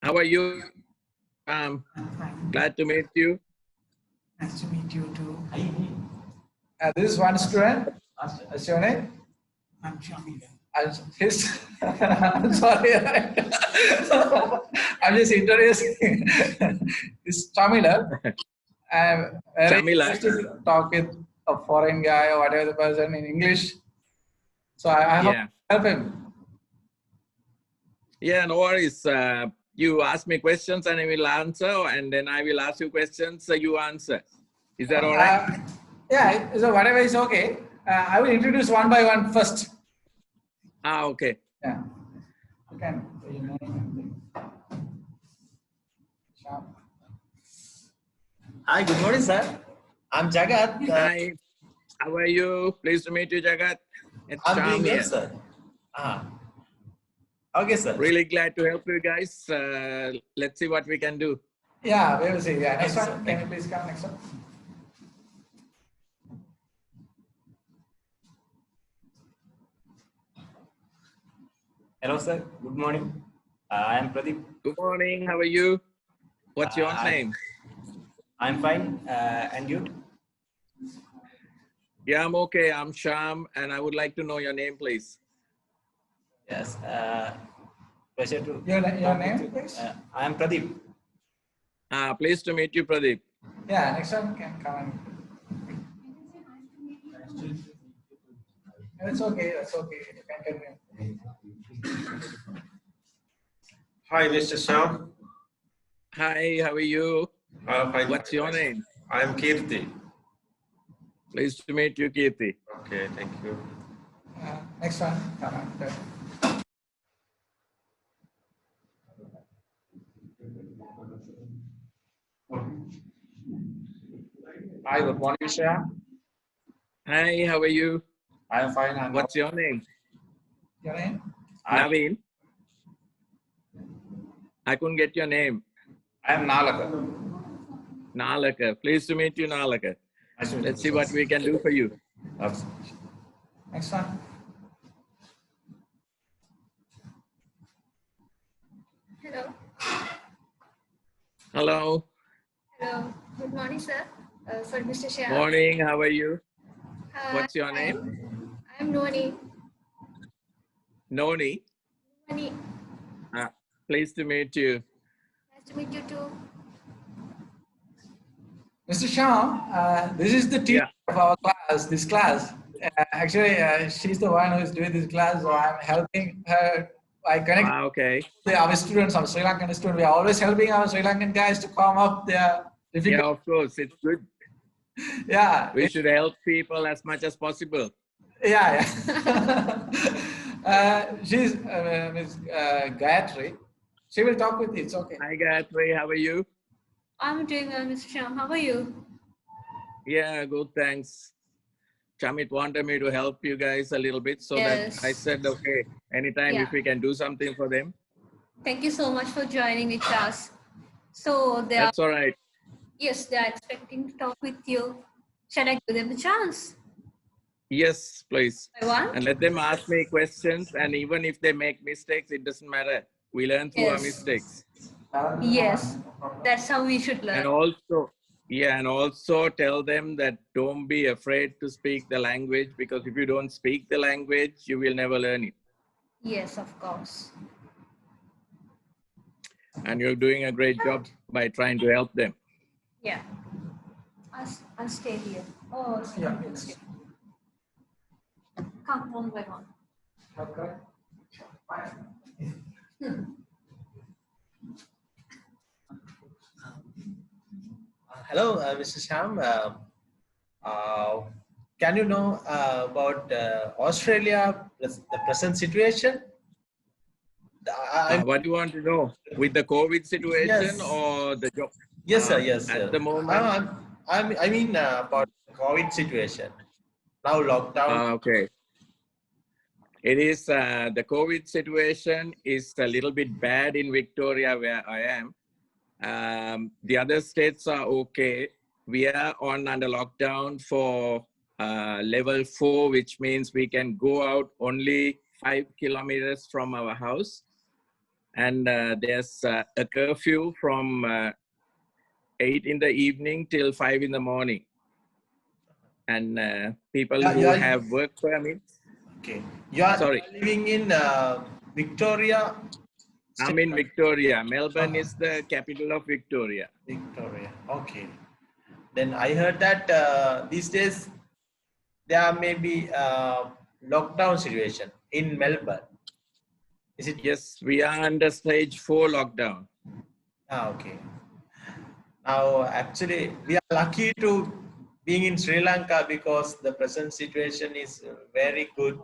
How are you? I'm fine. Glad to meet you. Nice to meet you too. This is one student. What's your name? I'm Chamith. I'm sorry. I'm just introducing this Tamila. I'm very Chamila. interested to talk with a foreign guy or whatever the person in English. So I hope Yeah. to help him. Yeah, no worries. You ask me questions and I will answer, and then I will ask you questions, so you answer. Is that all right? Yeah, so whatever is okay. I will introduce one by one first. Okay. Yeah. You can say your name and thing. Shyam. Hi, good morning, sir. I'm Jagat. Hi. How are you? Pleased to meet you, Jagat. It's I'm Shyam doing here. good, sir. Okay, sir. Really glad to help you guys. Let's see what we can do. Yeah, we will see. Yeah, next Thank you, one. sir. Can you please come next one? Hello, sir. Good morning. I am Pradeep. Good morning. How are you? What's your name? I'm fine. And you? Yeah, I'm okay. I'm Shyam, and I would like to know your name, please. Yes. Pleasure to. Your talk with name, you. please? I am Pradeep. Pleased to meet you, Pradeep. Yeah, next one can come and. It's okay. That's okay. You can continue. Hi, Mr. Shyam. Hi, how are you? Fine. What's your name? I'm Kirti. Pleased to meet you, Kirti. Okay, thank you. Next one. Come on. Hi, good morning, Shyam. Hi, how are you? I am fine. And What's your name? Your name? Naveen? I couldn't get your name. I am Nalaka. Nalaka. Pleased to meet you, Nalaka. Nice to meet Let's you, see what sir. we can do for you. Next one. Hello. Hello. Hello. Good morning, sir. For Mr. Shyam. Morning, how are you? What's your I'm name? fine. I'm Noni. Noni. Noni. Pleased to meet you. Nice to meet you too. Mr. Shyam, this is the teacher of our class, this class. Actually, she's the one who is doing this class, so I'm helping her. I connect Okay. our students, our Sri Lankan students. We are always helping our Sri Lankan guys to come up their Yeah, difficult. of course. It's good. Yeah. We should help people as much as possible. Yeah. She's Miss Gayatri. She will talk with you. It's okay. Hi, Gayatri. How are you? I'm doing well, Mr. Shyam. How are you? Yeah, good. Thanks. Chamith wanted me to help you guys a little bit, so Yes. that I said, okay, anytime Yeah. if we can do something for them. Thank you so much for joining the class. So they are, That's all right. yes, they are expecting to talk with you. Shall I give them the chance? Yes, please. I want. And let them ask me questions. And even if they make mistakes, it doesn't matter. We learn through our Yes. mistakes. Yes. That's how we should learn. And also, yeah, and also tell them that don't be afraid to speak the language, because if you don't speak the language, you will never learn it. Yes, of course. And you're doing a great job by trying to help them. Yeah. I'll stay here. Oh, Yeah. come one by one. Okay. Hello, Mr. Shyam. Can you know about Australia, the present situation? What do you want to know? With the COVID situation Yes. or the job? Yes, sir. Yes, sir. At the moment. I mean about COVID situation. Now lockdown. Okay. It is, the COVID situation is a little bit bad in Victoria where I am. The other states are okay. We are under lockdown for level 4, which means we can go out only 5 kilometers from our house. and there's a curfew from 8 in the evening till 5 in the morning. And people who have work permits. Okay. You are Sorry. living in Victoria. I'm in Victoria. Melbourne is the capital of Victoria. Victoria. Okay. Then I heard that these days there may be a lockdown situation in Melbourne. Is it? Yes, we are under stage 4 lockdown. Okay. Now, actually, we are lucky to being in Sri Lanka because the present situation is very good.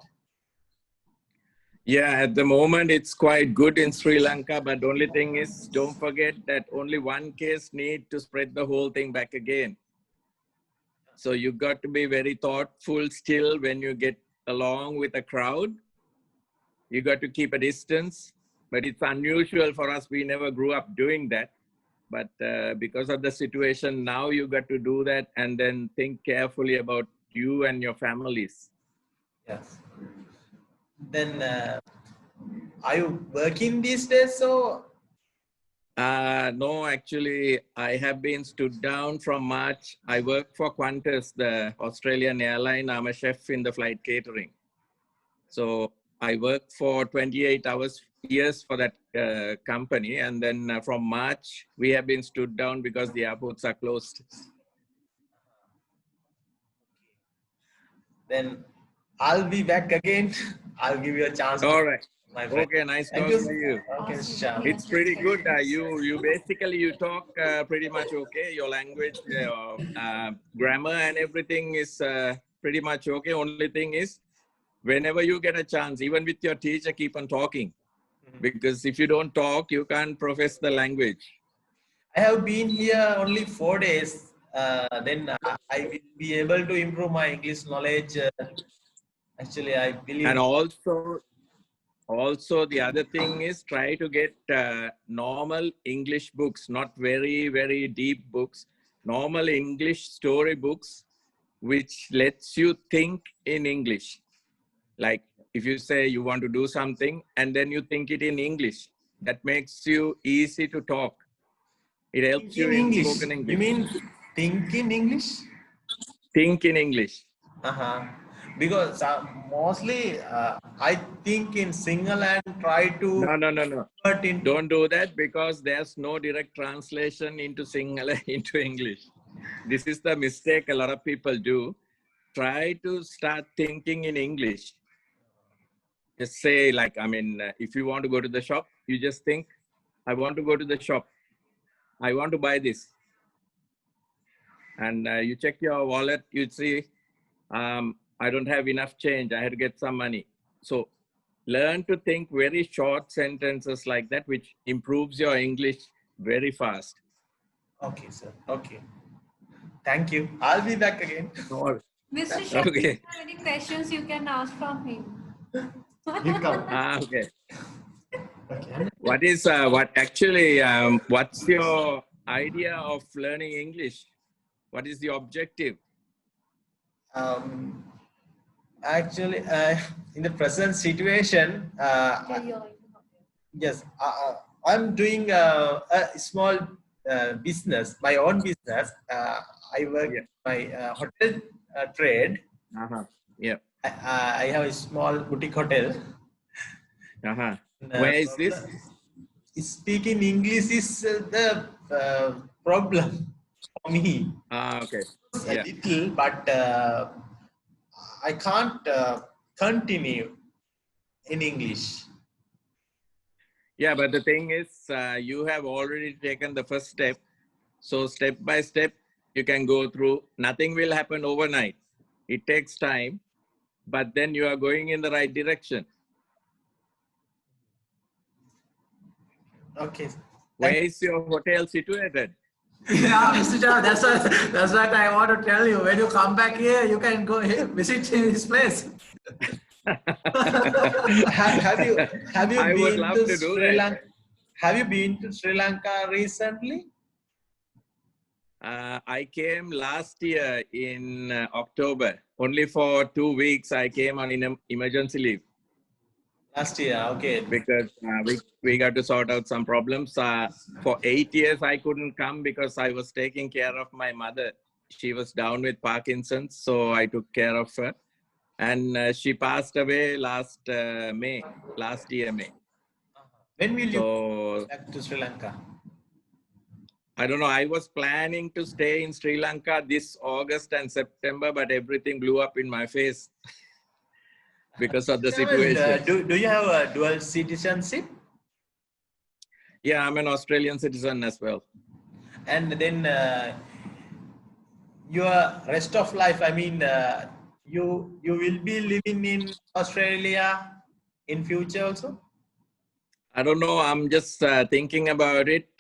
Yeah, at the moment it's quite good in Sri Lanka, but the only thing is, don't forget that only one case need to spread the whole thing back again. So you got to be very thoughtful still when you get along with a crowd. You got to keep a distance, but it's unusual for us. We never grew up doing that. But because of the situation now, you got to do that and then think carefully about you and your families. Yes. Then, are you working these days? So, no, actually, I have been stood down from March. I work for Qantas, the Australian airline. I'm a chef in the flight catering. So I worked for 28 years for that company. And then from March, we have been stood down because the airports are closed. then I'll be back again. I'll give you a chance. All right. My friend. Okay, nice Thank talking to you. Okay, Awesome. Shyam. It's pretty good. You basically talk pretty much okay. Your language, grammar and everything is pretty much okay. Only thing is, whenever you get a chance, even with your teacher, keep on talking. Because if you don't talk, you can't profess the language. I have been here only 4 days. Then I will be able to improve my English knowledge. Actually, I believe. And also the other thing is try to get normal English books, not very, very deep books, normal English story books, which lets you think in English. Like if you say you want to do something and then you think it in English, that makes you easy to talk. It helps you in spoken English. You mean think in English? Think in English. Because mostly I think in single and try to. No. Don't do that because there's no direct translation into Sinhala into English. This is the mistake a lot of people do. Try to start thinking in English. Just say like, if you want to go to the shop, you just think, I want to go to the shop. I want to buy this. And you check your wallet, you see, I don't have enough change. I had to get some money. So learn to think very short sentences like that, which improves your English very fast. Okay, sir. Okay. Thank you. I'll be back again. Mr. Shyam, Okay. if you have any questions, you can ask from him. You come. Okay. Okay. What's your idea of learning English? What is the objective? Actually, in the present situation, yes, I'm doing a small business, my own business. I work my hotel trade. Yeah. I have a small boutique hotel. Where is this? Speaking English is the problem for me. Okay. A little, but I can't continue in English. Yeah, but the thing is, you have already taken the first step. So step by step, you can go through. Nothing will happen overnight. It takes time, but then you are going in the right direction. Okay. Where is your hotel situated? Yeah, Mr. Shyam, that's what I want to tell you. When you come back here, you can go here, visit his place. have you I would been love to to do Sri that. Lanka? Have you been to Sri Lanka recently? I came last year in October. Only for 2 weeks, I came on emergency leave. Last year, okay. because we got to sort out some problems. For 8 years, I couldn't come because I was taking care of my mother. She was down with Parkinson's, so I took care of her. And she passed away last year, May. When will you So go back to Sri Lanka? I don't know. I was planning to stay in Sri Lanka this August and September, but everything blew up in my face because of the situation. Do you have a dual citizenship? Yeah, I'm an Australian citizen as well. And then your rest of life, I mean, you will be living in Australia in future also? I don't know. I'm just thinking about it.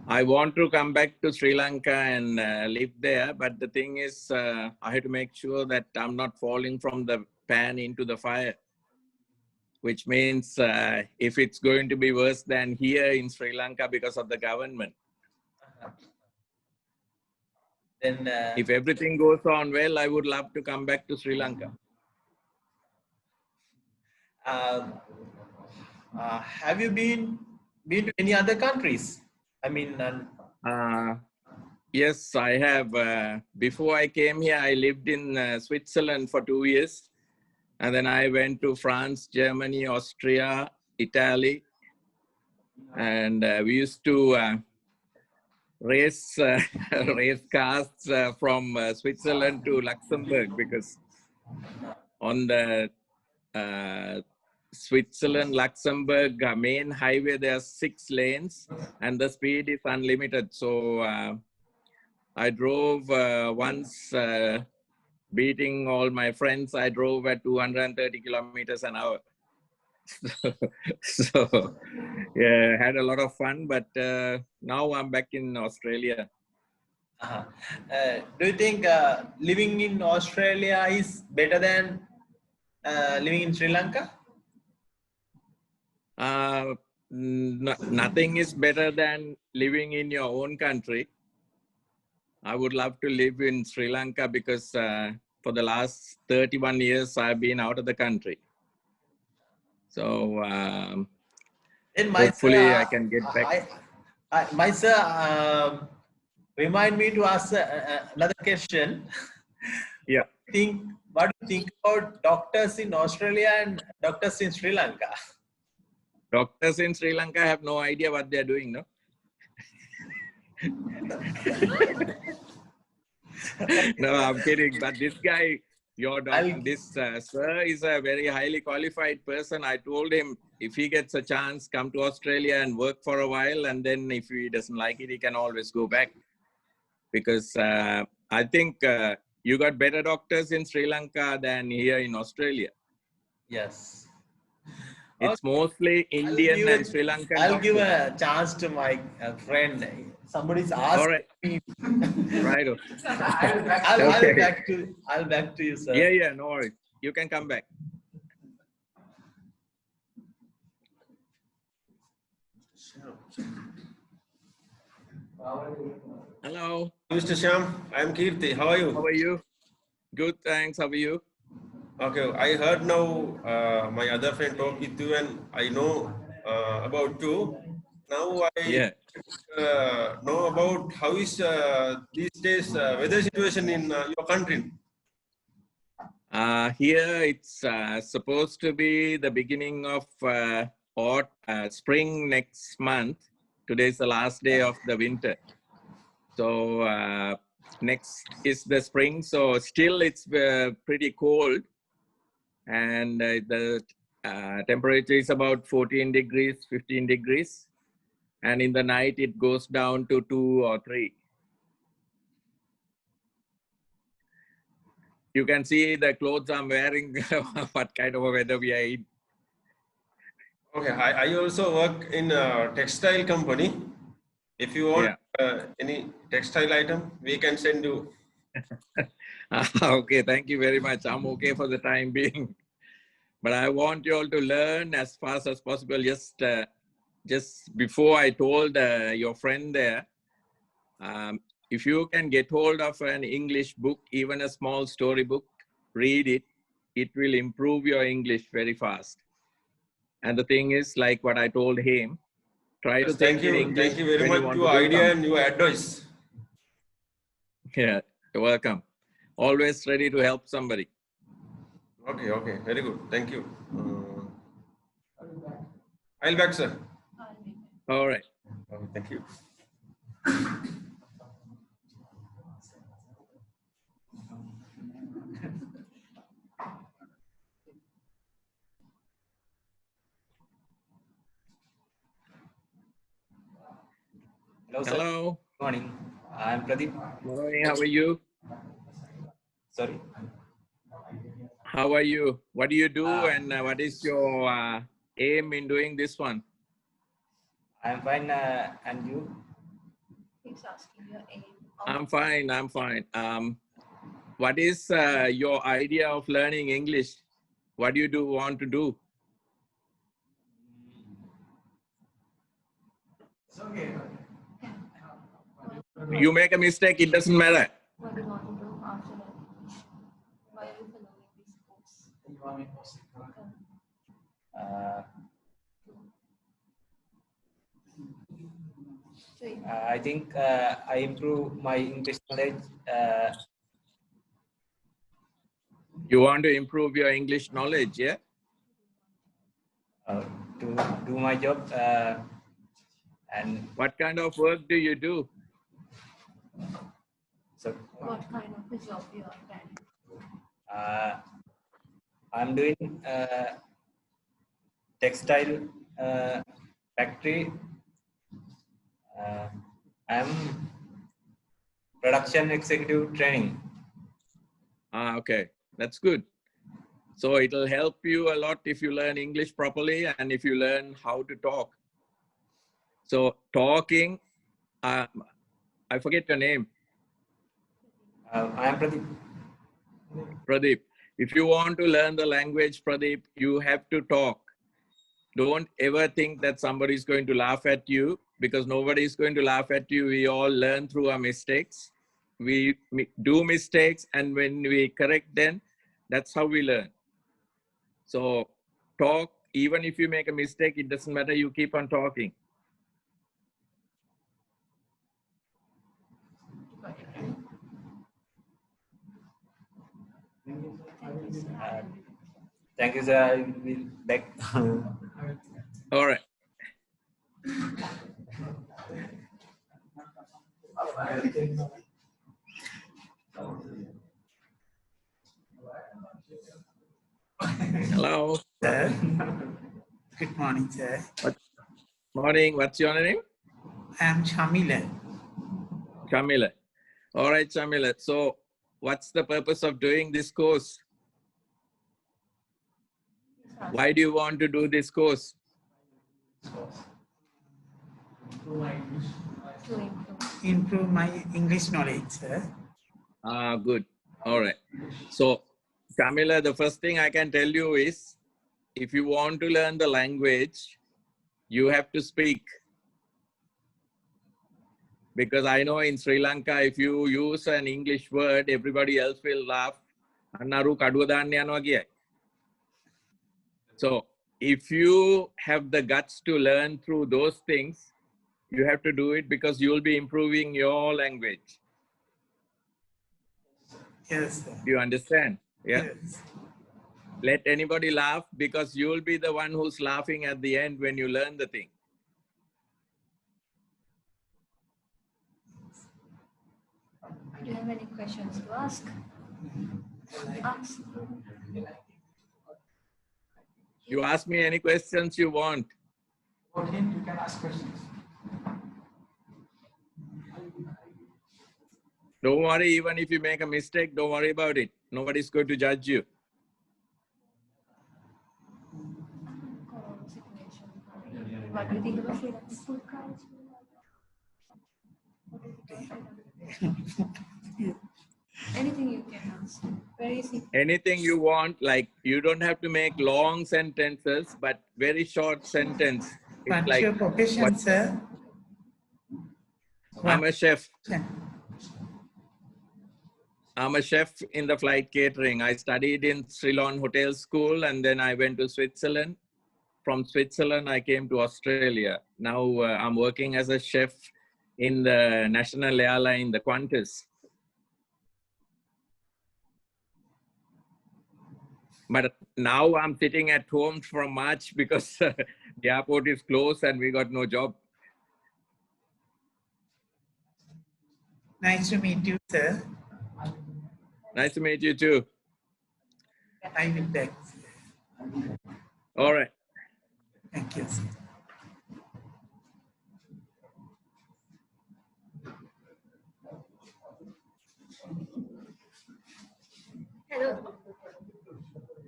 I want to come back to Sri Lanka and live there. But the thing is, I have to make sure that I'm not falling from the pan into the fire, which means if it's going to be worse than here in Sri Lanka because of the government. Then If everything goes on well, I would love to come back to Sri Lanka. have you been to any other countries? I mean, Yes, I have. Before I came here, I lived in Switzerland for 2 years. And then I went to France, Germany, Austria, Italy. And we used to race race cars from Switzerland to Luxembourg, because on the Switzerland-Luxembourg main highway, there are 6 lanes and the speed is unlimited. So I drove once, beating all my friends. I drove at 230 kilometers an hour. So yeah, had a lot of fun, but now I'm back in Australia. do you think living in Australia is better than living in Sri Lanka? Nothing is better than living in your own country. I would love to live in Sri Lanka because for the last 31 years, I've been out of the country. So hopefully I can get back. My sir, remind me to ask another question. Yeah. What do you think about doctors in Australia and doctors in Sri Lanka? Doctors in Sri Lanka have no idea what they're doing, no? No, I'm kidding. But this guy, this sir is a very highly qualified person. I told him if he gets a chance, come to Australia and work for a while. And then if he doesn't like it, he can always go back. Because I think you got better doctors in Sri Lanka than here in Australia. Yes. It's mostly Indian and Sri Lankan. I'll give a chance to my friend. Somebody's asked me. Right. I'll back to you, sir. Yeah, no worries. You can come back. Hello. Mr. Shyam, I am Kirti. How are you? How are you? Good, thanks. How are you? Okay, I heard now my other friend talk with you, and I know about you. Now I know about how is these days weather situation in your country. Here it's supposed to be the beginning of spring next month. Today is the last day of the winter. So next is the spring. So still it's pretty cold. And the temperature is about 14 degrees, 15 degrees. And in the night, it goes down to 2 or 3. You can see the clothes I'm wearing, what kind of a weather we are in. Okay, I also work in a textile company. If you want any textile item, we can send you. Okay, thank you very much. I'm okay for the time being. But I want you all to learn as fast as possible. Just before I told your friend there, if you can get hold of an English book, even a small story book, read it. It will improve your English very fast. And the thing is, like what I told him, try to Yes, think in English. thank you very when much you want your to do idea something. and your advice. Yeah, you're welcome. Always ready to help somebody. Okay, very good. Thank you. I'll back, sir. All right. Okay, thank you. Hello, sir. Hello. Good morning. I'm Pradeep. Morning. How are you? Sorry. How are you? What do you do, Uh, and what is your aim in doing this one? I'm fine. And you? He's asking your aim. I'm fine. I'm fine. What is your idea of learning English? What do you want to do? It's okay. You make a mistake, it doesn't matter. What do you want to do after that? Why are you following this course? You want me to post it? Uh, Three. I think I improve my English knowledge. You want to improve your English knowledge, yeah? To do my job. And What kind of work do you do? so What kind of a job you are planning? I'm doing textile factory. I'm production executive training. Okay, that's good. So it'll help you a lot if you learn English properly and if you learn how to talk. So talking, I forget your name. I am Pradeep. Pradeep. If you want to learn the language, Pradeep, you have to talk. Don't ever think that somebody is going to laugh at you, because nobody is going to laugh at you. We all learn through our mistakes. We do mistakes, and when we correct them, that's how we learn. So talk, even if you make a mistake, it doesn't matter. You keep on talking. Thank you, sir. I will back. All right. Hello. Sir. Good morning, sir. Morning. What's your name? I am Shamila. Chamila. All right, Chamila. So what's the purpose of doing this course? Why do you want to do this course? To Improve my English knowledge, sir. Good. All right. So, Camilla, the first thing I can tell you is, if you want to learn the language, you have to speak. Because I know in Sri Lanka, if you use an English word, everybody else will laugh. So, if you have the guts to learn through those things, you have to do it, because you will be improving your language. Yes, sir. Do you understand? Yeah. Yes. Let anybody laugh, because you will be the one who's laughing at the end when you learn the thing. Do you have any questions to ask? Ask. You ask me any questions you want. About him, you can ask questions. Don't worry, even if you make a mistake, don't worry about it. Nobody's going to judge you. What do you think about Sri Lanka? Anything you can ask. Very simple. Anything you want, like, you don't have to make long sentences, but very short sentence. It's What's like, your profession, sir? I'm a chef. Yeah. I'm a chef in the flight catering. I studied in Ceylon Hotel School, and then I went to Switzerland from Switzerland, I came to Australia. Now I'm working as a chef in the national airline, the Qantas. But now I'm sitting at home from March because the airport is closed and we got no job. Nice to meet you, sir. Nice to meet you too. I will back. All right. Thank you, sir. Hello.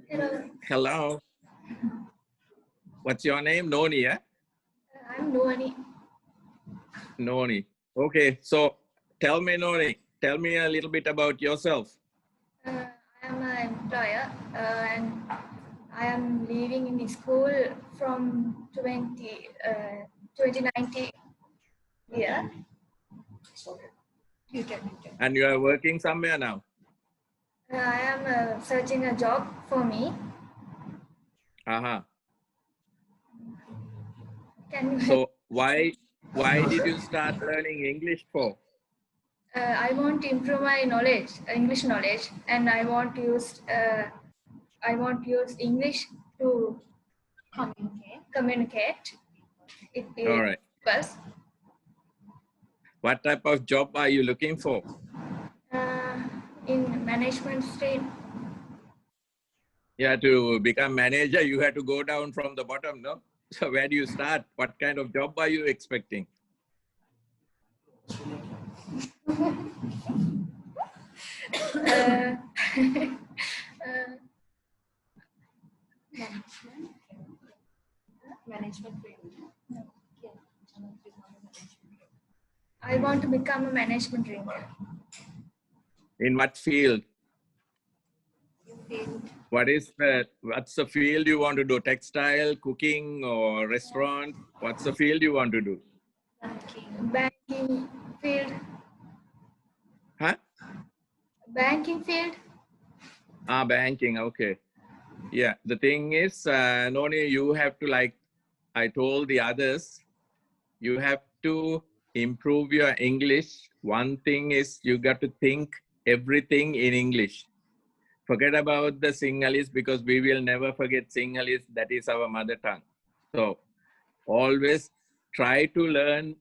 Hello. Hello. What's your name? Noni, yeah? I'm Noani. Noni. Okay, so tell me, Noni, tell me a little bit about yourself. I'm an employer and I am leaving in school from 2019 year. You can. And you are working somewhere now? I am searching a job for me. Uh-huh. Can you So why did you start learning English for? I want to improve my knowledge, English knowledge, and I want to use English to communicate. All right. First, What type of job are you looking for? in management stream, Yeah, to become manager, you have to go down from the bottom, no? So where do you start? What kind of job are you expecting? uh, Management training. I want to become a management trainer. In what field? What's the field you want to do? Textile, cooking, or restaurant? What's the field you want to do? Banking field. Huh? Banking field. Ah, banking. Okay. Yeah. The thing is, Noni, you have to, like I told the others, you have to improve your English. One thing is you got to think everything in English. Forget about the Sinhalese because we will never forget Sinhalese. That is our mother tongue. So always try to learn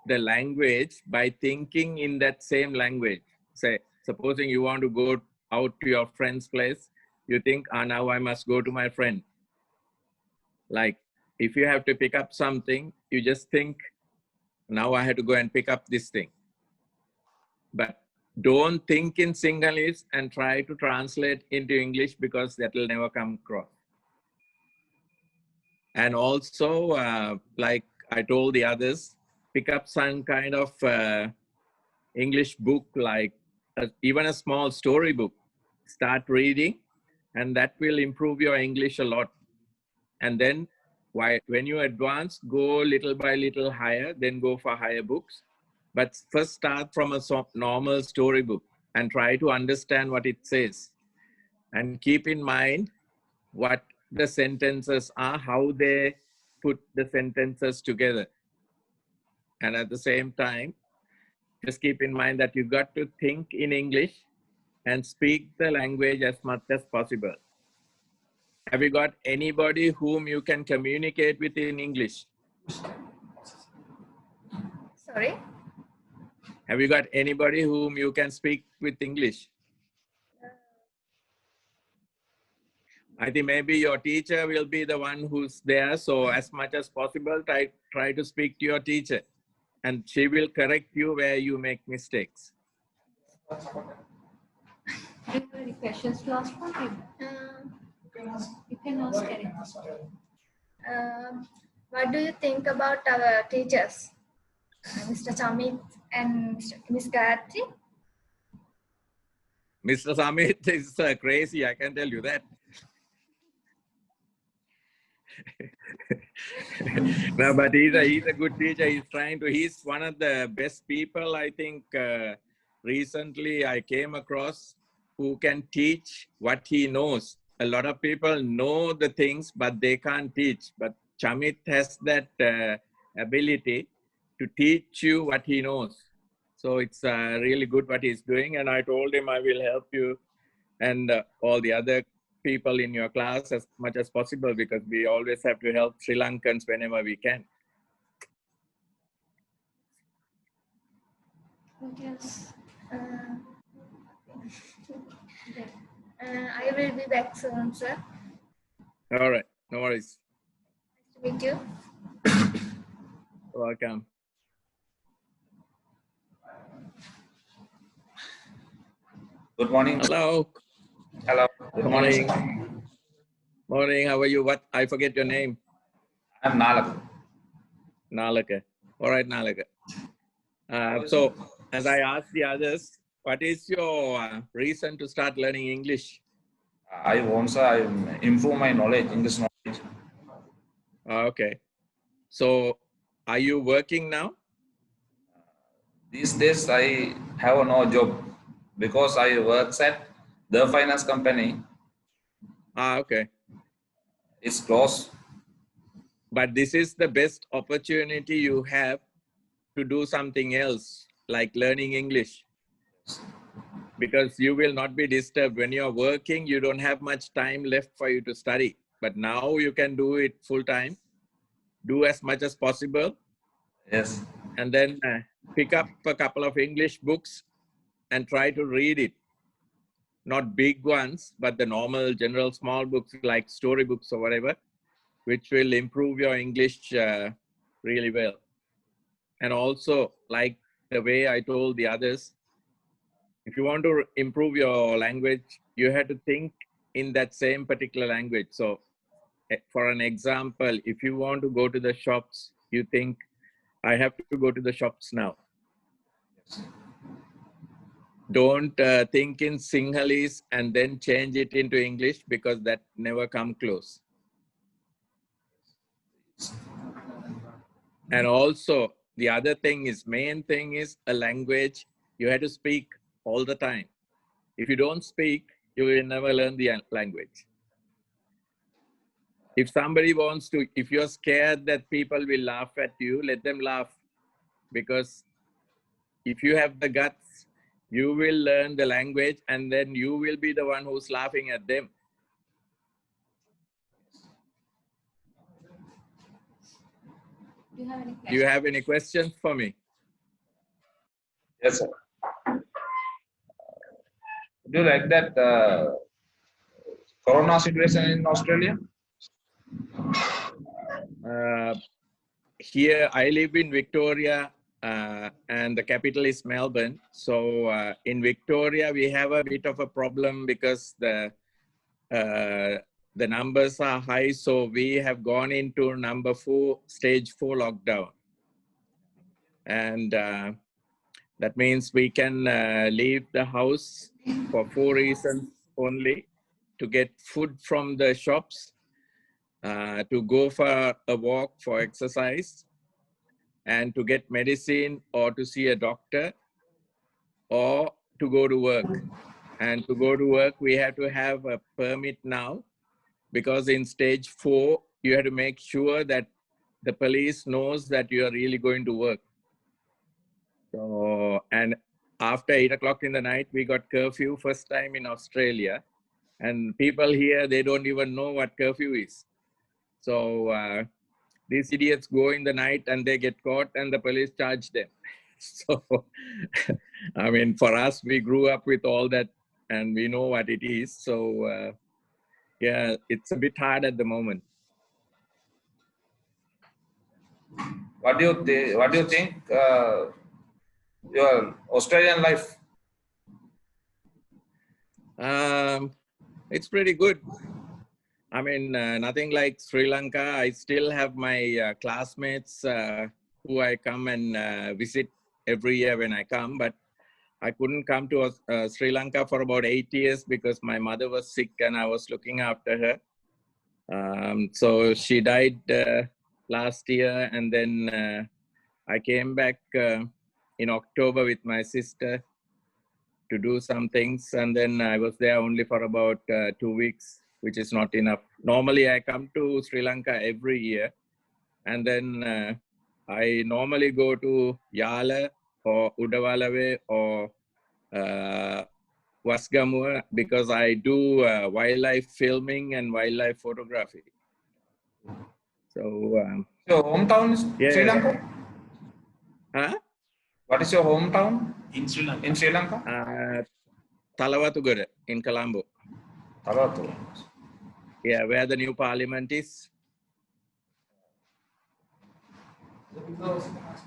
the language by thinking in that same language. Say, supposing you want to go out to your friend's place, you think, now I must go to my friend. Like if you have to pick up something, you just think, now I have to go and pick up this thing. But don't think in Sinhalese and try to translate into English because that will never come across. And also, like I told the others, pick up some kind of English book, like even a small story book. Start reading, and that will improve your English a lot. And then when you advance, go little by little higher, then go for higher books. But first start from a normal storybook and try to understand what it says. And keep in mind what the sentences are, how they put the sentences together. And at the same time, just keep in mind that you got to think in English and speak the language as much as possible. Have you got anybody whom you can communicate with in English? Sorry? Have you got anybody whom you can speak with English? I think maybe your teacher will be the one who's there. So as much as possible, try to speak to your teacher. And she will correct you where you make mistakes. Do you have any questions to ask for him? You can ask anything. What do you think about our teachers, Mr. Chamith and Miss Gayatri? Mr. Samit is crazy, I can tell you that. No, but he's a good teacher. He's one of the best people, I think, recently I came across who can teach what he knows a lot of people know the things, but they can't teach. But Chamith has that ability to teach you what he knows. So it's really good what he's doing. And I told him I will help you and all the other people in your class as much as possible, because we always have to help Sri Lankans whenever we can. What else? I will be back soon, sir. All right, no worries. Nice to meet you. Welcome. Good morning. Hello. Hello. Good morning. Morning. How are you? What? I forget your name. I'm Nalak. Nalaka. All right, Nalaka. So, as I asked the others, what is your reason to start learning English? I want to improve my knowledge, English knowledge. Okay. So, are you working now? These days, I have no job because I work at the finance company. Okay. It's closed. But this is the best opportunity you have to do something else, like learning English. Because you will not be disturbed. When you're working, you don't have much time left for you to study. But now you can do it full time, do as much as possible. Yes. And then pick up a couple of English books and try to read it. Not big ones, but the normal, general, small books like storybooks or whatever, which will improve your English really well. And also, like the way I told the others, if you want to improve your language, you have to think in that same particular language. So for an example, if you want to go to the shops, you think, I have to go to the shops now. Don't think in Sinhalese and then change it into English, because that never come close. And also, the other thing is, main thing is a language you have to speak all the time. If you don't speak, you will never learn the language. If somebody wants to, if you're scared that people will laugh at you, let them laugh. Because if you have the guts, you will learn the language and then you will be the one who's laughing at them. Do you have any questions? Do you have any questions for me? Yes, sir. Do you like that corona situation in Australia? Here, I live in Victoria and the capital is Melbourne. So in Victoria, we have a bit of a problem because the numbers are high. So we have gone into stage 4 lockdown. And that means we can leave the house for 4 reasons only: to get food from the shops, to go for a walk for exercise, and to get medicine or to see a doctor, or to go to work. And to go to work, we have to have a permit now, because in stage 4, you have to make sure that the police knows that you are really going to work. So, and after 8 o'clock in the night, we got curfew first time in Australia. And people here, they don't even know what curfew is. So these idiots go in the night and they get caught and the police charge them. So, I mean, for us, we grew up with all that and we know what it is. So, yeah, it's a bit hard at the moment. What do you think your Australian life? It's pretty good. I mean, nothing like Sri Lanka. I still have my classmates who I come and visit every year when I come, but I couldn't come to Sri Lanka for about 8 years because my mother was sick and I was looking after her. So she died last year, and then I came back in October with my sister to do some things, and then I was there only for about 2 weeks. which is not enough. Normally, I come to Sri Lanka every year, and then I normally go to Yala or Udawalawe or Wasgamua because I do wildlife filming and wildlife photography. So, Your hometown is yeah. Sri Lanka? Huh? What is your hometown In Sri Lanka. in Sri Lanka? Talawatugada in Colombo. Talatu. Yeah, where the new parliament is.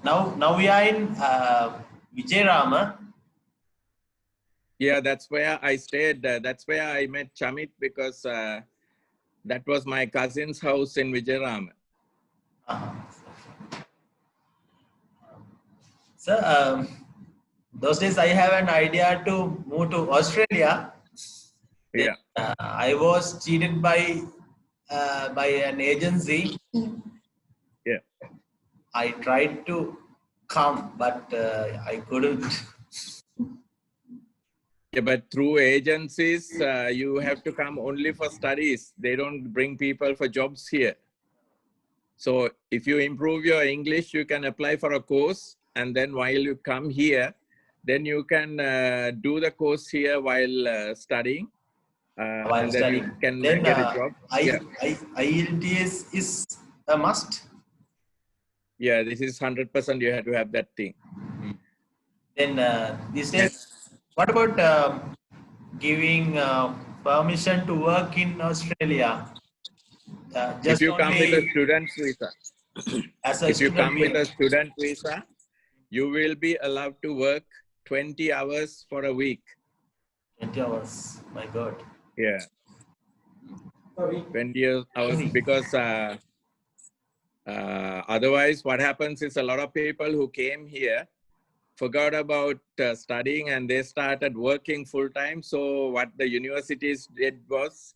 Now we are in Vijayarama. Yeah, that's where I stayed. That's where I met Chamith because that was my cousin's house in Vijayarama. So those days I have an idea to move to Australia. Yeah. I was cheated by an agency. Yeah. I tried to come, but I couldn't. Yeah, but through agencies, you have to come only for studies. They don't bring people for jobs here. So if you improve your English, you can apply for a course. And then while you come here, then you can do the course here while studying. And then you can get a job. IELTS is a must. Yeah, this is 100%. You have to have that thing. Then these days, what about giving permission to work in Australia? If you come with a student visa, if you come with a student visa, you will be allowed to work 20 hours for a week. 20 hours, my God. Yeah. 20 hours because otherwise what happens is a lot of people who came here forgot about studying and they started working full time. So what the universities did was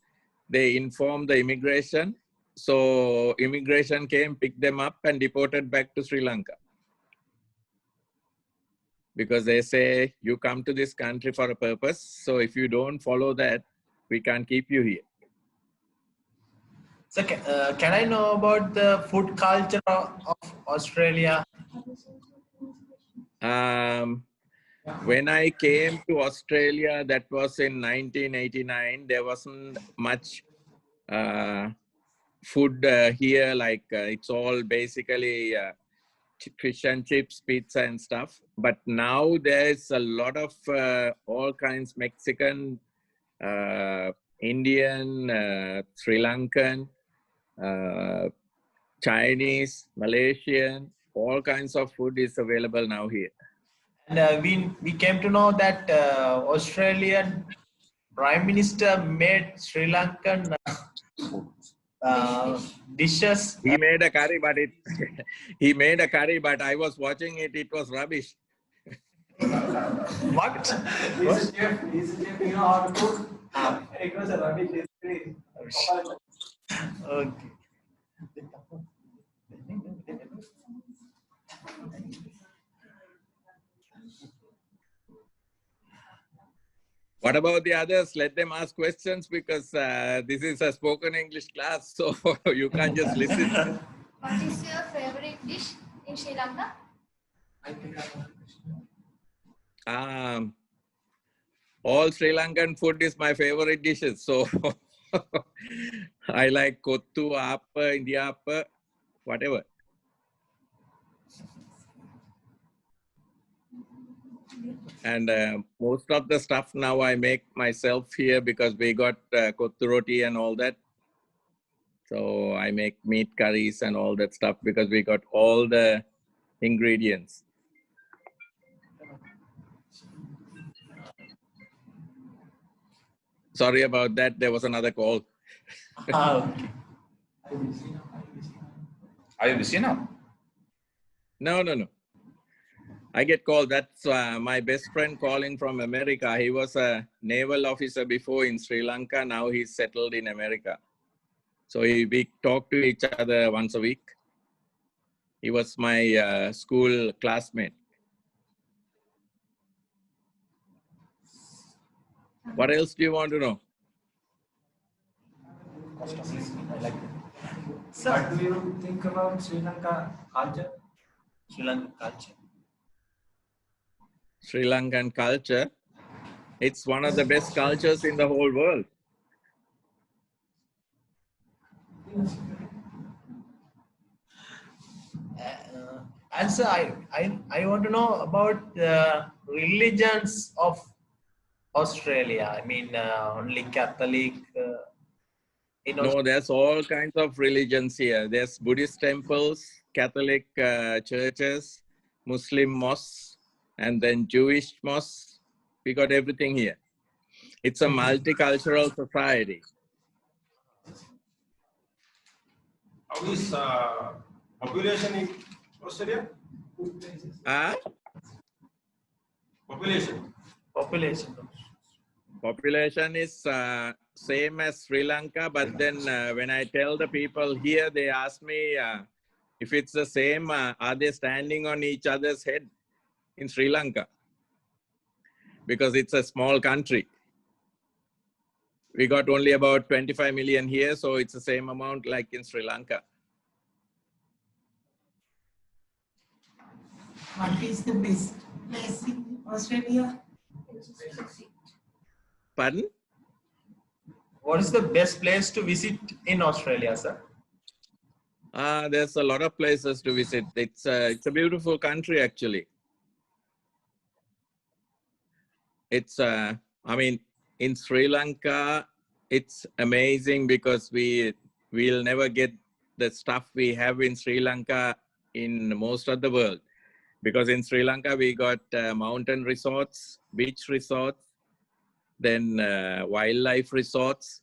they informed the immigration. So immigration came, picked them up and deported back to Sri Lanka. Because they say you come to this country for a purpose. So if you don't follow that, we can't keep you here. So can I know about the food culture of Australia? When I came to Australia, that was in 1989, there wasn't much food here. Like it's all basically fish and chips, pizza and stuff. But now there's a lot of all kinds, Mexican, Indian, Sri Lankan, Chinese, Malaysian, all kinds of food is available now here. And we came to know that Australian Prime Minister made Sri Lankan dishes. He made a curry, but he made a curry, but I was watching it. It was rubbish. What? He's a chef. You know how to cook. It was a rubbish history. Okay. What about the others? Let them ask questions because this is a spoken English class, so you can't just listen. What is your favorite dish in Sri Lanka? All Sri Lankan food is my favorite dishes. So I like kottu, apa, India apa, whatever. And most of the stuff now I make myself here because we got kottu roti and all that. So I make meat curries and all that stuff because we got all the ingredients. Sorry about that. There was another call. Okay. Are you busy now? No. I get called. That's my best friend calling from America. He was a naval officer before in Sri Lanka. Now he's settled in America. So we talk to each other once a week. He was my school classmate. What else do you want to know? I like it. So, what do you think about Sri Lanka culture? Sri Lankan culture. Sri Lankan culture, it's one of the best cultures in the whole world. Also, I want to know about the religions of Australia. I mean, only Catholic. No, there's all kinds of religions here. There's Buddhist temples, Catholic churches, Muslim mosques, and then Jewish mosques. We got everything here. It's a multicultural society. How is population in Australia? Population. Population is same as Sri Lanka, but then when I tell the people here, they ask me if it's the same, are they standing on each other's head in Sri Lanka? Because it's a small country. We got only about 25 million here, so it's the same amount like in Sri Lanka. What is the best place in Australia? Pardon? What is the best place to visit in Australia, sir? There's a lot of places to visit. It's a beautiful country, actually. It's, I mean, in Sri Lanka, it's amazing because we'll never get the stuff we have in Sri Lanka in most of the world. Because in Sri Lanka, we got mountain resorts, beach resorts, then wildlife resorts.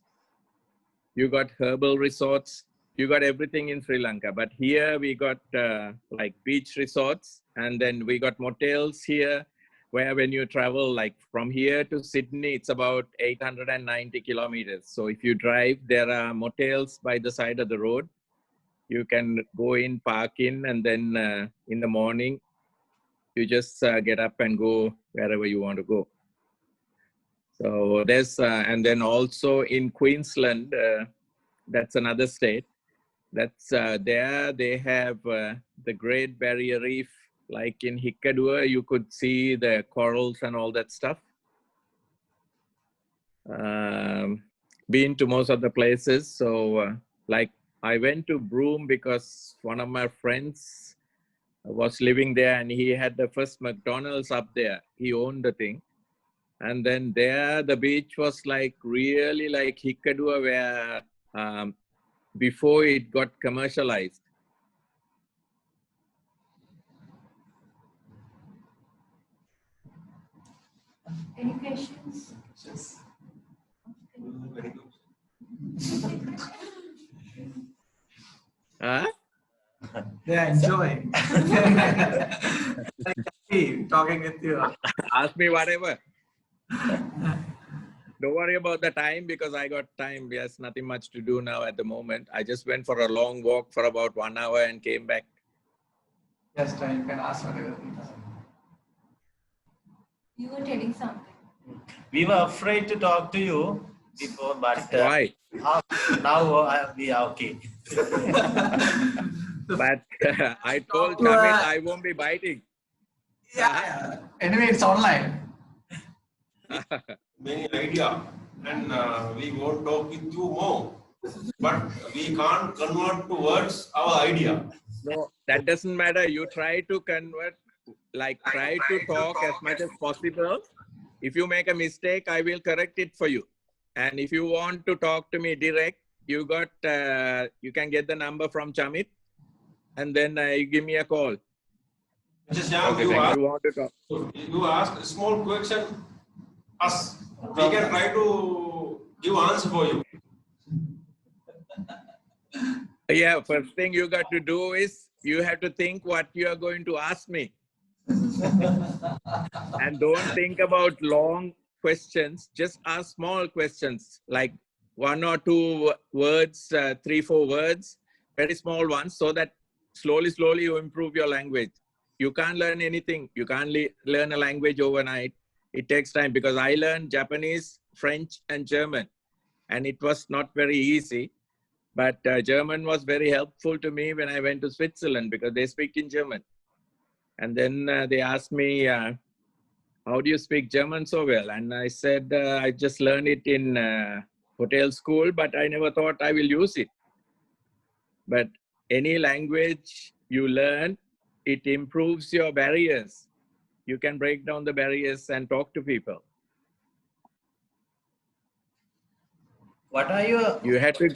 You got herbal resorts. You got everything in Sri Lanka. But here we got like beach resorts, and then we got motels here, where when you travel like from here to Sydney, it's about 890 kilometers. So if you drive, there are motels by the side of the road. You can go in, park in, and then in the morning, you just get up and go wherever you want to go. So there's, and then also in Queensland, that's another state. That's there they have the Great Barrier Reef, like in Hikkadua, you could see the corals and all that stuff. Been to most of the places. So like I went to Broome because one of my friends was living there and he had the first McDonald's up there. He owned the thing. And then there, the beach was like really like Hikkadua, where before it got commercialized. Any questions? They are enjoying. Talking with you. Ask me whatever. Don't worry about the time because I got time. There's nothing much to do now at the moment. I just went for a long walk for about 1 hour and came back. Yes, you can ask whatever. You were telling something. We were afraid to talk to you before, but why? Now we are okay. But I told Chamith I won't be biting. Yeah. Anyway, it's online. Many idea, and we won't talk with you more. But we can't convert to words our idea. No, that doesn't matter. You try to convert, like try to talk as much as possible. If you make a mistake, I will correct it for you. And if you want to talk to me direct, you got, you can get the number from Chamith, and then you give me a call. Mr. Shyam, Okay, you ask a small question, us. We can try to give answer for you. Yeah, first thing you got to do is you have to think what you are going to ask me. And don't think about long questions. Just ask small questions, like 1 or 2 words, 3, 4 words, very small ones, so that slowly you improve your language. You can't learn anything. You can't learn a language overnight. It takes time because I learned Japanese, French, and German, and it was not very easy. But German was very helpful to me when I went to Switzerland because they speak in German. And then they asked me, how do you speak German so well? And I said, I just learned it in hotel school, but I never thought I will use it. But any language you learn, it improves your barriers. You can break down the barriers and talk to people. What are your You had to.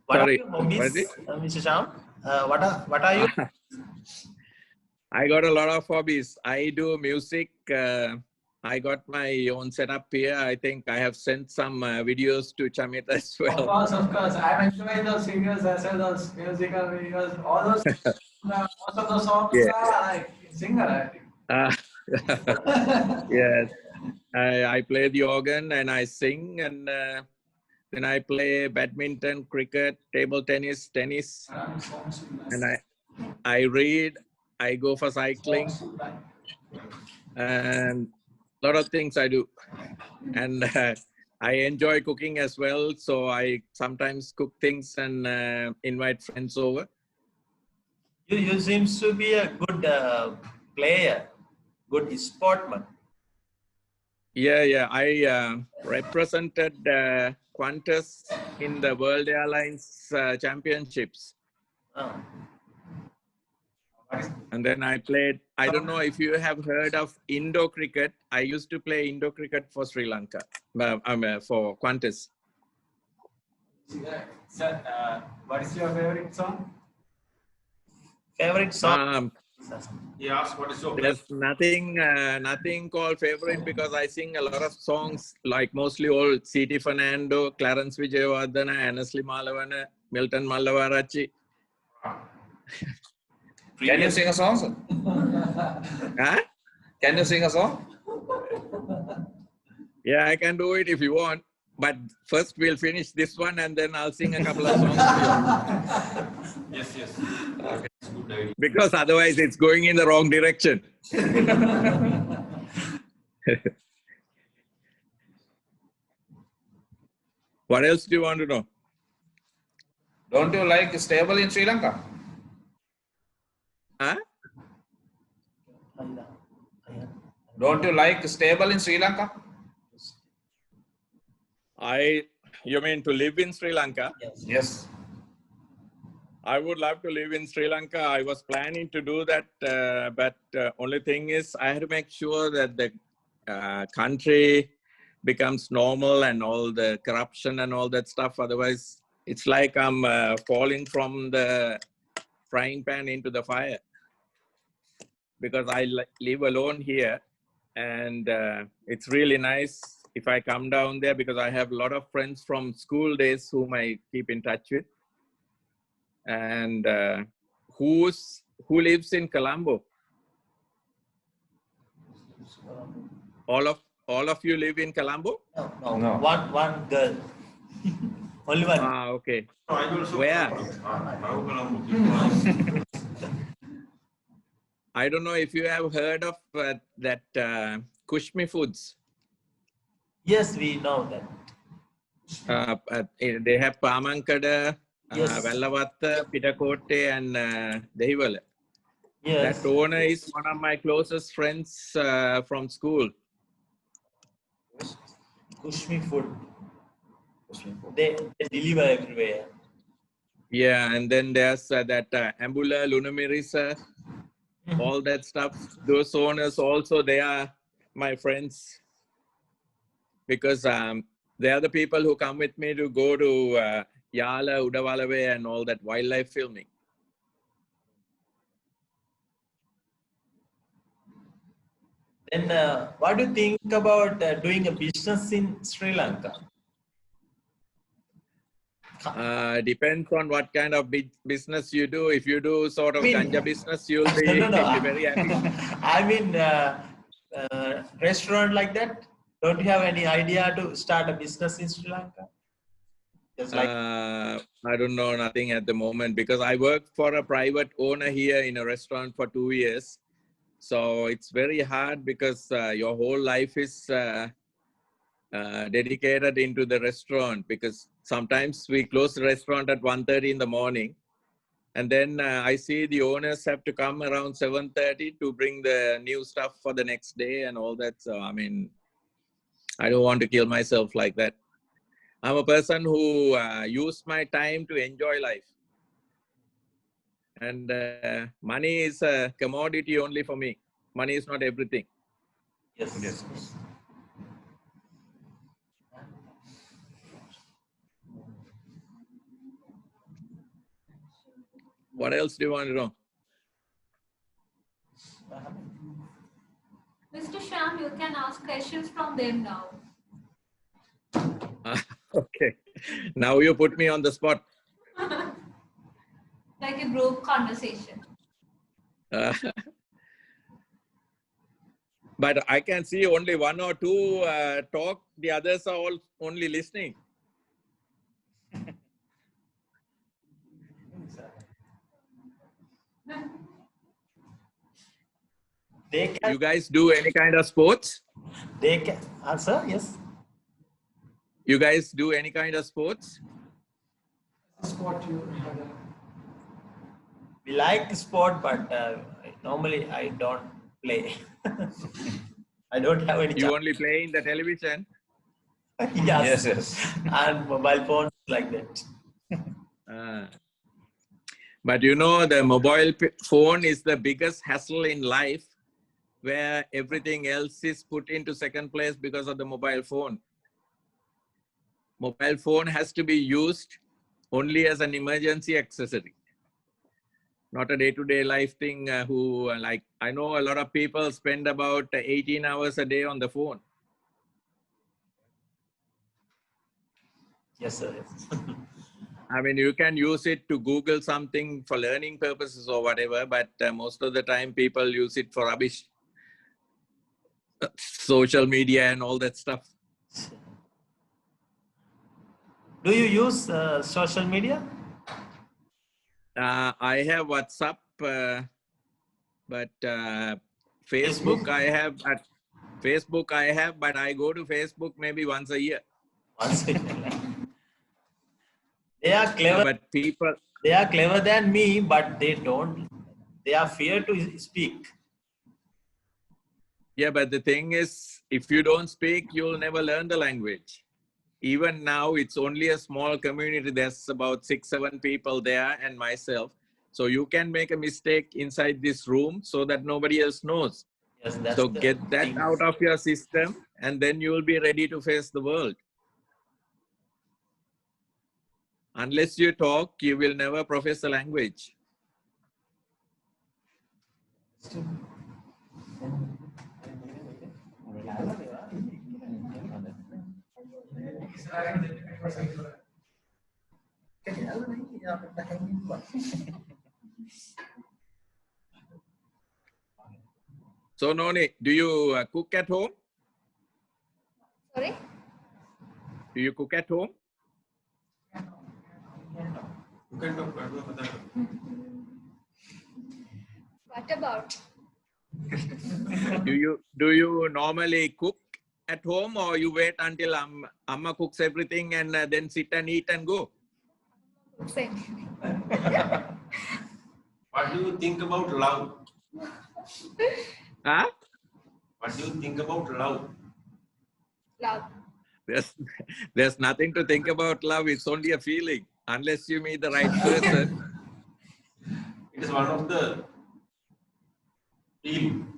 What Sorry, are your hobbies, Mr. Shyam? What are you? I got a lot of hobbies. I do music. I got my own setup here. I think I have sent some videos to Chamith as well. Of course. I'm enjoying those videos as well, those musical videos, all those, most of the songs Yeah. are like singer, I think. Yes. I play the organ and I sing, and then I play badminton, cricket, table tennis, and I read, I go for cycling, and a lot of things I do. And I enjoy cooking as well, so I sometimes cook things and invite friends over. You seems to be a good player, good sportsman. Yeah. I represented Qantas in the World Airlines Championships. Oh. And then I played, I don't know if you have heard of Indo cricket. I used to play Indo cricket for Sri Lanka, for Qantas. Sir, what is your favorite song? Favorite song? He asked what is your There's nothing called favorite because I sing a lot of songs, like mostly all C.T. Fernando, Clarence Vijayawardena, Annesley Malavana, Milton Mallavarachi. Can you sing a song, sir? Huh? Can you sing a song? Yeah, I can do it if you want. But first we'll finish this one and then I'll sing a couple of songs. Yes. Okay. That's a good idea. Because otherwise it's going in the wrong direction. What else do you want to know? Don't you like stable in Sri Lanka? Huh? Don't you like stable in Sri Lanka? You mean to live in Sri Lanka? Yes. I would love to live in Sri Lanka. I was planning to do that, but only thing is I had to make sure that the country becomes normal and all the corruption and all that stuff. Otherwise, it's like I'm falling from the frying pan into the fire. Because I live alone here, and it's really nice if I come down there because I have a lot of friends from school days whom I keep in touch with. And who lives in Colombo? All of you live in Colombo? No. One girl. Only one. Ah, okay. No, I also Where? Colombo. I don't know if you have heard of that Kushmi Foods. Yes, we know that. They have Pamankada, Yes. Vellavatta, Pitakotte, and Dehiwala. Yes. That owner is one of my closest friends from school. Kushmi food. They deliver everywhere. Yeah, and then there's that Ambula, Lunamirisa, all that stuff. Those owners also, they are my friends because they are the people who come with me to go to Yala, Udawalawe and all that wildlife filming. Then what do you think about doing a business in Sri Lanka? Depends on what kind of business you do. If you do sort of ganja business, you'll be very happy. I mean, restaurant like that. Don't you have any idea to start a business in Sri Lanka? Just like I don't know, nothing at the moment because I worked for a private owner here in a restaurant for 2 years. So it's very hard because your whole life is dedicated into the restaurant because Sometimes we close the restaurant at 1:30 in the morning. And then I see the owners have to come around 7:30 to bring the new stuff for the next day and all that. So, I mean, I don't want to kill myself like that. I'm a person who use my time to enjoy life. And money is a commodity only for me. Money is not everything. Yes. Yes. What else do you want to know? Mr. Shyam, you can ask questions from them now. Okay. Now you put me on the spot. Like a group conversation. But I can see only one or two talk. The others are all only listening. They can. You guys do any kind of sports? They can answer. Yes. You guys do any kind of sports? Sport you have a- We like sport, but normally I don't play. I don't have any You chance. only play in the television? Yes. Yes. And mobile phones like that. But you know, the mobile phone is the biggest hassle in life, where everything else is put into second place because of the mobile phone. Mobile phone has to be used only as an emergency accessory, not a day-to-day life thing. Like, I know a lot of people spend about 18 hours a day on the phone. Yes, sir. Yes. I mean, you can use it to Google something for learning purposes or whatever, but most of the time people use it for rubbish. Social media and all that stuff. Do you use social media? I have WhatsApp, but Facebook I have. Facebook I have, but I go to Facebook maybe once a year. Once in a while. They are clever. But people, They are clever than me, but they don't. They are fear to speak. yeah, but the thing is, if you don't speak, you'll never learn the language. Even now, it's only a small community. There's about 6-7 people there and myself. So you can make a mistake inside this room so that nobody else knows. Yes, that's So the get that thing. out of your system, and then you will be ready to face the world. Unless you talk, you will never profess the language. So Noni, do you cook at home? Sorry? Do you cook at home? You can talk about that. What about? Do you normally cook at home, or you wait until Amma cooks everything and then sit and eat and go? Same. What do you think about love? Huh? What do you think about love? Love. There's nothing to think about love. It's only a feeling. Unless you meet the right person. It is one of the feeling.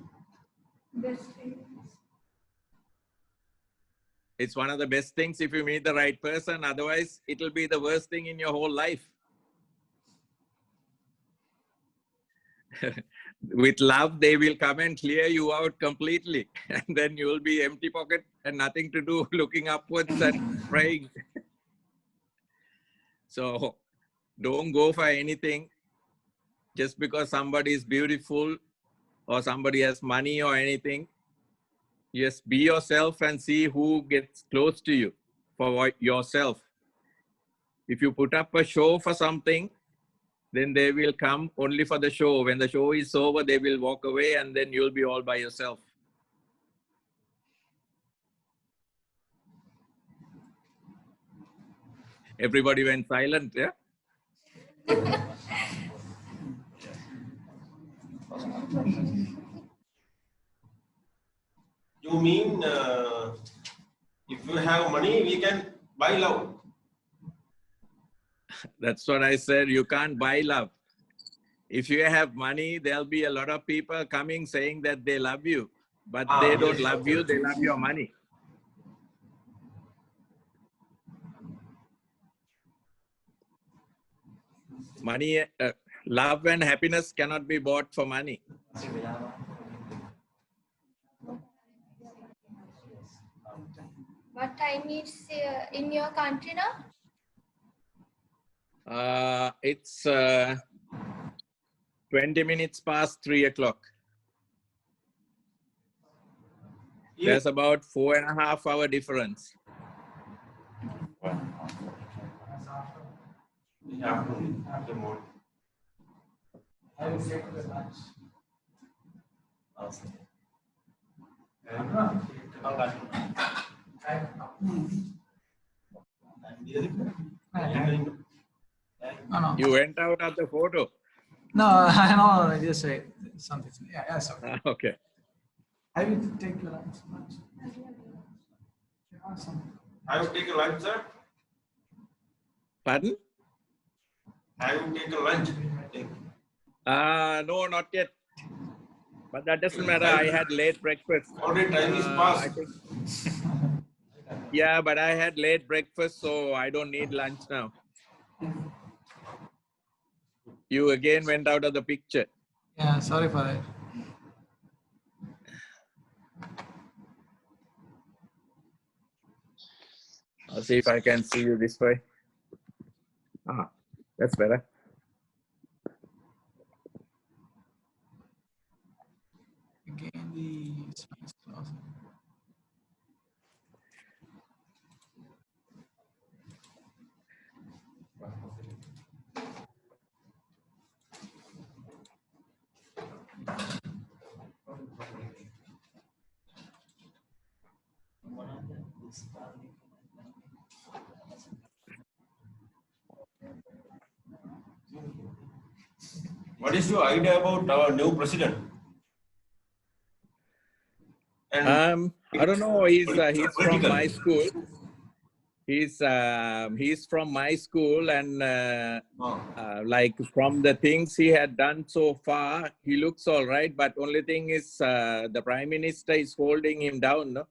It's one of the best things if you meet the right person. Otherwise, it'll be the worst thing in your whole life. With love, they will come and clear you out completely. And then you will be empty pocket and nothing to do, looking upwards and praying. So don't go for anything just because somebody is beautiful or somebody has money or anything. Just be yourself and see who gets close to you for yourself. If you put up a show for something, then they will come only for the show. When the show is over, they will walk away and then you'll be all by yourself. Everybody went silent. Yeah. You mean if you have money, we can buy love? That's what I said. You can't buy love. If you have money, there'll be a lot of people coming saying that they love you, but they don't love you. They love your money. Money, love and happiness cannot be bought for money. What time is in your country now? It's 20 minutes past 3 o'clock. There's about 4.5 hour difference. No. You went out of the photo. No, I know. I just say something. Yeah, sorry. Okay. I will take your lunch. Awesome. I will take a lunch, sir. Pardon? I will take a lunch. No, not yet. But that doesn't matter. I had late breakfast. Already time is past. Yeah, but I had late breakfast, so I don't need lunch now. You again went out of the picture. Yeah, sorry for that. I'll see if I can see you this way. Ah, that's better. Again, the space closing. What is your idea about our new president? And I don't know. He's from my school. He's from my school, and like from the things he had done so far, he looks all right. But only thing is, the prime minister is holding him down. No?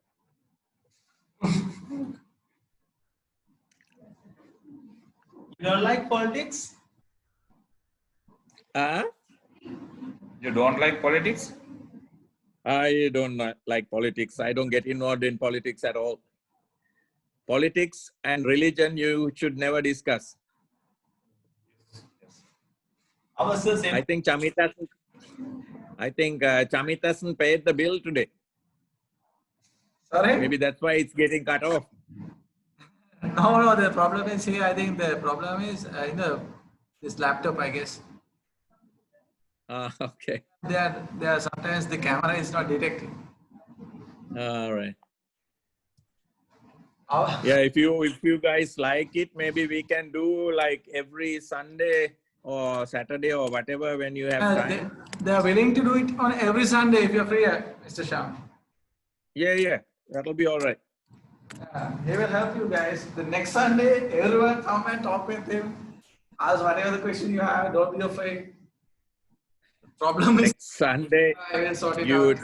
You don't like politics? You don't like politics? I don't like politics. I don't get involved in politics at all. Politics and religion, you should never discuss. I think Chamith hasn't paid the bill today. Sorry? Maybe that's why it's getting cut off. No, the problem is here. I think the problem is in this laptop, I guess. Okay. There are sometimes the camera is not detecting. All right. Yeah, if you guys like it, maybe we can do like every Sunday or Saturday or whatever when you have time. They are willing to do it on every Sunday if you're free, Mr. Shyam. Yeah, that'll be all right. He will help you guys. The next Sunday, everyone come and talk with him. Ask whatever the question you have. Don't be afraid. The problem is next Sunday, I will sort it you out.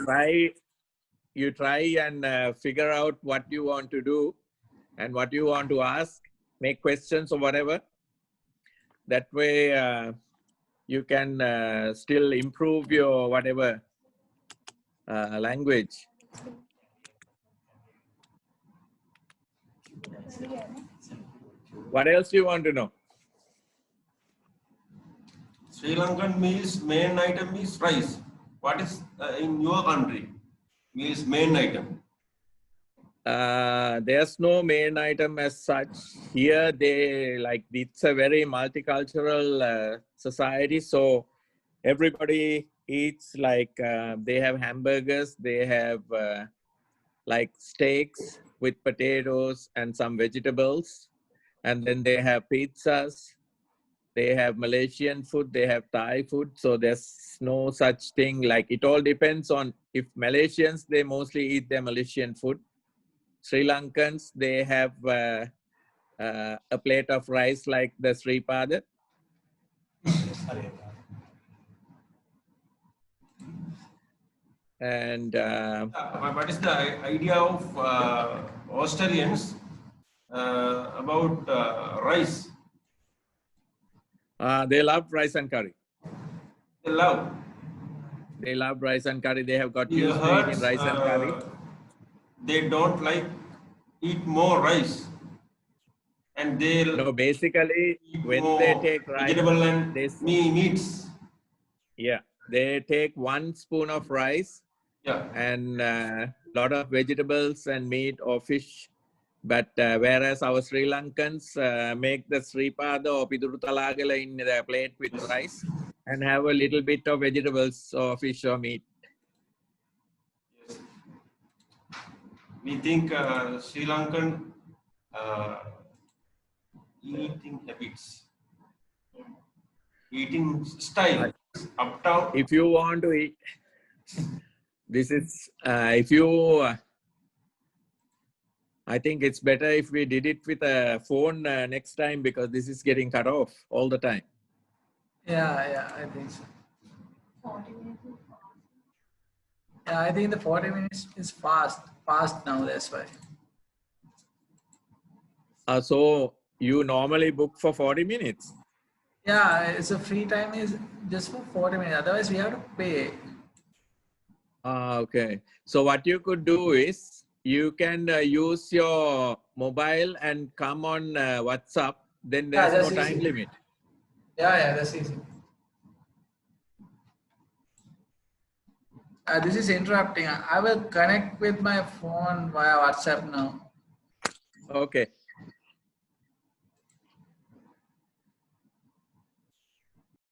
try and figure out what you want to do and what you want to ask, make questions or whatever. That way you can still improve your whatever language. What else do you want to know? Sri Lankan meals main item is rice. What is in your country meals main item? There's no main item as such. Here it's a very multicultural society. So everybody eats like they have hamburgers, they have like steaks with potatoes and some vegetables. And then they have pizzas, they have Malaysian food, they have Thai food. So there's no such thing like, it all depends on, if Malaysians, they mostly eat their Malaysian food. Sri Lankans, they have a plate of rice like the Sripada. And what is the idea of Australians about rice? they love rice and curry. They love. They love rice and curry. They have got We used to heard eating rice and curry. they don't like eat more rice, and they'll No, basically, eat when more they take rice, vegetable and they, meats. yeah, they take 1 spoon of rice Yeah. and a lot of vegetables and meat or fish. But whereas our Sri Lankans make the Sripada or Piduru Talagala in their plate with rice and have a little bit of vegetables or fish or meat. Yes. We think Sri Lankan eating habits, eating style, uptown. If you want to eat, this is, if you, I think it's better if we did it with a phone next time, because this is getting cut off all the time. Yeah, I think so. 40 minutes is fast. Yeah, I think the 40 minutes is fast now, that's why. So you normally book for 40 minutes? Yeah, it's a free time is just for 40 minutes. Otherwise, we have to pay. Okay. So what you could do is, you can use your mobile and come on WhatsApp. Then there's no that's time easy. limit. Yeah, that's easy. This is interrupting. I will connect with my phone via WhatsApp now. Okay.